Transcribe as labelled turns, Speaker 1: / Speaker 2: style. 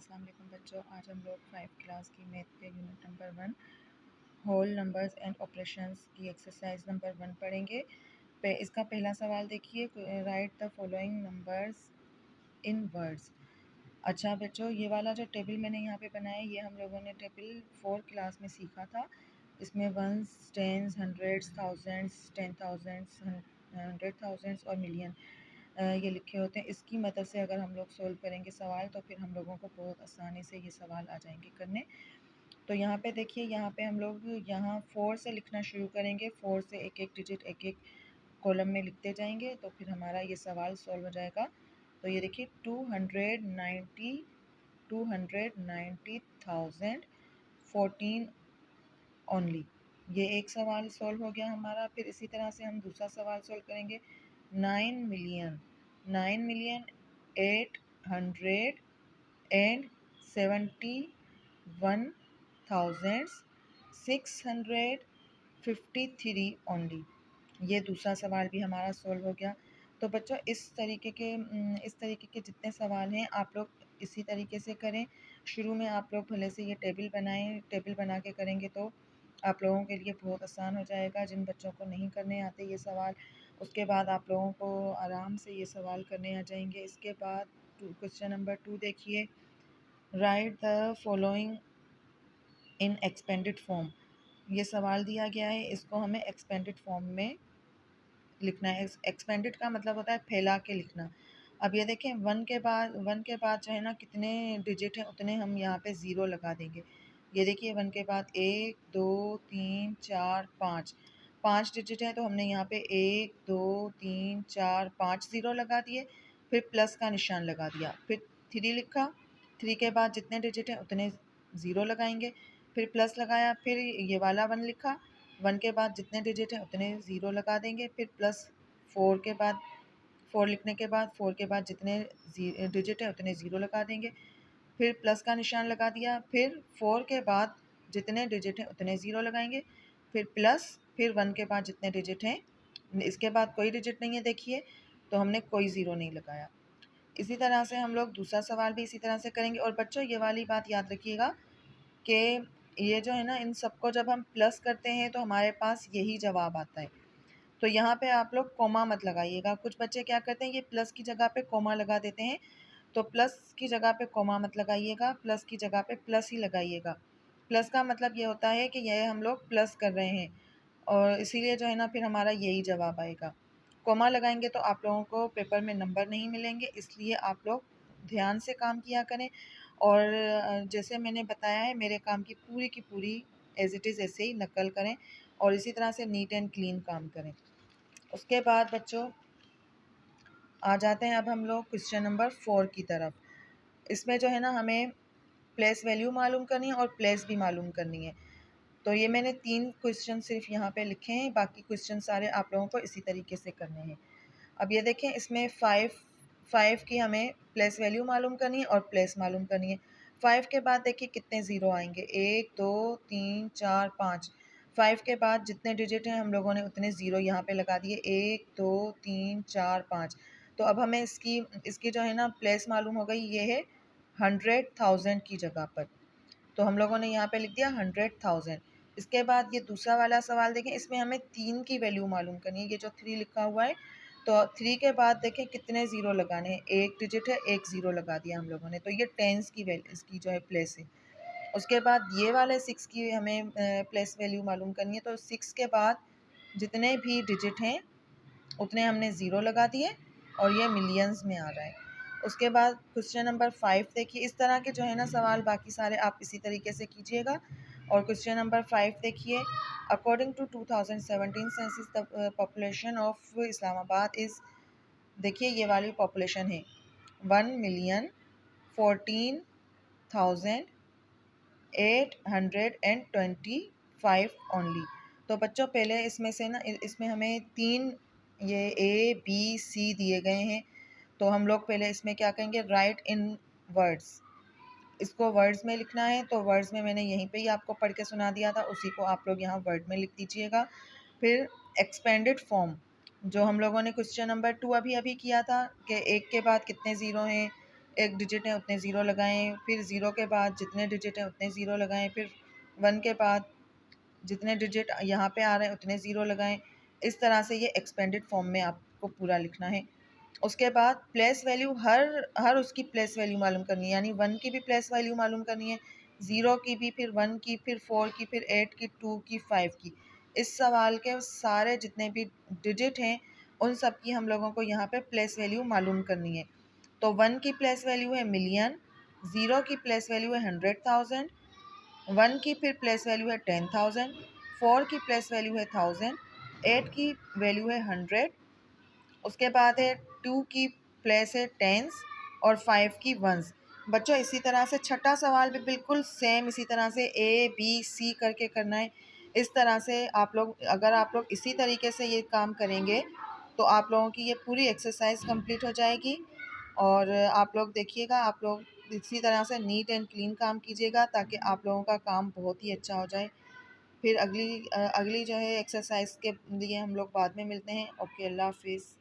Speaker 1: अस्सलाम वालेकुम बच्चों। आज हम लोग 5 क्लास की मैथ के unit number 1 whole numbers and operations की एक्सरसाइज नंबर 1 पढ़ेंगे। इसका पहला सवाल देखिए, write the following numbers in words. अच्छा बच्चों, ये वाला जो टेबल मैंने यहाँ पे बनाया है, ये हम लोगों ने टेबल 4 क्लास में सीखा था। इसमें वंस, टेंस, हंड्रेड्स, थाउजेंड्स, 10,000, 100,000 और मिलियन ये लिखे होते हैं। इसकी मदद से अगर हम लोग सोल्व करेंगे सवाल, तो फिर हम लोगों को बहुत आसानी से ये सवाल आ जाएंगे करने। तो यहाँ पे देखिए, यहाँ पे हम लोग यहाँ 4 से लिखना शुरू करेंगे। 4 से एक एक डिजिट एक एक कॉलम में लिखते जाएंगे, तो फिर हमारा ये सवाल सॉल्व हो जाएगा। तो ये देखिए 290,014 ओनली, ये एक सवाल सॉल्व हो गया हमारा। फिर इसी तरह से हम दूसरा सवाल सॉल्व करेंगे। 9,871,653 ओनली, ये दूसरा सवाल भी हमारा सॉल्व हो गया। तो बच्चों इस तरीके के जितने सवाल हैं आप लोग इसी तरीके से करें। शुरू में आप लोग भले से ये टेबल बनाएं, टेबल बना के करेंगे तो आप लोगों के लिए बहुत आसान हो जाएगा। जिन बच्चों को नहीं करने आते ये सवाल, उसके बाद आप लोगों को आराम से ये सवाल करने आ जाएंगे। इसके बाद क्वेश्चन नंबर 2 देखिए, write the following in expanded form. ये सवाल दिया गया है, इसको हमें एक्सपेंडेड फॉर्म में लिखना है। एक्सपेंडेड का मतलब होता है फैला के लिखना। अब ये देखें, वन के बाद जो है ना, कितने डिजिट हैं उतने हम यहाँ पे ज़ीरो लगा देंगे। ये देखिए, वन के बाद 1 2 3 4 5 5 डिजिट है, तो हमने यहाँ पे 1 2 3 4 5 ज़ीरो लगा दिए। फिर प्लस का निशान लगा दिया, फिर 3 लिखा। 3 के बाद जितने डिजिट हैं उतने ज़ीरो लगाएंगे, फिर प्लस लगाया, फिर ये वाला 1 लिखा। 1 के बाद जितने डिजिट हैं उतने ज़ीरो लगा देंगे, फिर प्लस 4 के बाद 4 लिखने के बाद 4 के बाद जितने डिजिट हैं उतने ज़ीरो लगा देंगे, फिर प्लस का निशान लगा दिया। फिर 4 के बाद जितने डिजिट हैं उतने ज़ीरो लगाएंगे, फिर प्लस, फिर 1 के बाद जितने डिजिट हैं, इसके बाद कोई डिजिट नहीं है देखिए, तो हमने कोई ज़ीरो नहीं लगाया। इसी तरह से हम लोग दूसरा सवाल भी इसी तरह से करेंगे। और बच्चों ये वाली बात याद रखिएगा कि ये जो है ना, इन सबको जब हम प्लस करते हैं तो हमारे पास यही जवाब आता है। तो यहाँ पे आप लोग कोमा मत लगाइएगा। कुछ बच्चे क्या करते हैं, ये प्लस की जगह पे कोमा लगा देते हैं। तो प्लस की जगह पे कोमा मत लगाइएगा, प्लस की जगह पे प्लस ही लगाइएगा। प्लस का मतलब ये होता है कि यह हम लोग प्लस कर रहे हैं, और इसीलिए जो है ना फिर हमारा यही जवाब आएगा। कोमा लगाएंगे तो आप लोगों को पेपर में नंबर नहीं मिलेंगे, इसलिए आप लोग ध्यान से काम किया करें। और जैसे मैंने बताया है, मेरे काम की पूरी एज इट इज़ ऐसे ही नकल करें, और इसी तरह से नीट एंड क्लीन काम करें। उसके बाद बच्चों आ जाते हैं अब हम लोग क्वेश्चन नंबर 4 की तरफ। इसमें जो है ना हमें प्लेस वैल्यू मालूम करनी है और प्लेस भी मालूम करनी है। तो ये मैंने 3 क्वेश्चन सिर्फ यहाँ पे लिखे हैं, बाकी क्वेश्चन सारे आप लोगों को इसी तरीके से करने हैं। अब ये देखें, इसमें 5 की हमें प्लेस वैल्यू मालूम करनी है और प्लेस मालूम करनी है। 5 के बाद देखिए कितने ज़ीरो आएंगे, 1 2 3 4 5। 5 के बाद जितने डिजिट हैं हम लोगों ने उतने ज़ीरो यहाँ पे लगा दिए, 1 2 3 4 5। तो अब हमें इसकी इसकी जो है ना प्लेस मालूम हो गई, ये है 100,000 की जगह पर। तो हम लोगों ने यहाँ पे लिख दिया 100,000। इसके बाद ये दूसरा वाला सवाल देखें, इसमें हमें 3 की वैल्यू मालूम करनी है। ये जो 3 लिखा हुआ है, तो 3 के बाद देखें कितने ज़ीरो लगाने हैं, एक डिजिट है, एक ज़ीरो लगा दिया हम लोगों ने। तो ये टेंस की वैल्यू, इसकी जो है प्लेस है। उसके बाद ये वाले 6 की हमें प्लेस वैल्यू मालूम करनी है। तो 6 के बाद जितने भी डिजिट हैं उतने हमने ज़ीरो लगा दिए, और ये मिलियंस में आ रहा है। उसके बाद क्वेश्चन नंबर 5 देखिए, इस तरह के जो है ना सवाल बाकी सारे आप इसी तरीके से कीजिएगा। और क्वेश्चन नंबर 5 देखिए, according to 2017 census the population of Islamabad is, देखिए ये वाली पॉपुलेशन है 1,14,825 ओनली। तो बच्चों पहले इसमें से ना, इसमें हमें 3 ये ए बी सी दिए गए हैं। तो हम लोग पहले इसमें क्या करेंगे, राइट इन वर्ड्स। इसको वर्ड्स में लिखना है, तो वर्ड्स में मैंने यहीं पे ही आपको पढ़ के सुना दिया था, उसी को आप लोग यहाँ वर्ड में लिख दीजिएगा। फिर एक्सपेंडेड फॉर्म, जो हम लोगों ने क्वेश्चन नंबर 2 अभी किया था कि 1 के बाद कितने ज़ीरो हैं, एक डिजिट है उतने ज़ीरो लगाएं, फिर ज़ीरो के बाद जितने डिजिट हैं उतने ज़ीरो लगाएं, फिर 1 के बाद जितने डिजिट यहाँ पे आ रहे हैं उतने ज़ीरो लगाएं। इस तरह से ये एक्सपेंडेड फॉर्म में आपको पूरा लिखना है। उसके बाद प्लेस वैल्यू हर उसकी प्लेस वैल्यू मालूम करनी है, यानी 1 की भी प्लेस वैल्यू मालूम करनी है, 0 की भी, फिर 1 की, फिर 4 की, फिर 8 की, 2 की, 5 की। इस सवाल के सारे जितने भी डिजिट हैं उन सब की हम लोगों को यहाँ पे प्लेस वैल्यू मालूम करनी है। तो 1 की प्लेस वैल्यू है मिलियन, 0 की प्लेस वैल्यू है 100,000, 1 की फिर प्लेस वैल्यू है 10,000, 4 की प्लेस वैल्यू है 1000, 8 की वैल्यू है 100, उसके बाद है 2 की प्लेस है टेंस और 5 की वंस। बच्चों इसी तरह से छठा सवाल भी बिल्कुल सेम इसी तरह से ए बी सी करके करना है। इस तरह से आप लोग, अगर आप लोग इसी तरीके से ये काम करेंगे तो आप लोगों की ये पूरी एक्सरसाइज कंप्लीट हो जाएगी। और आप लोग देखिएगा, आप लोग इसी तरह से नीट एंड क्लीन काम कीजिएगा ताकि आप लोगों का काम बहुत ही अच्छा हो जाए। फिर अगली जो है एक्सरसाइज के लिए हम लोग बाद में मिलते हैं। ओके, अल्लाह हाफिज़।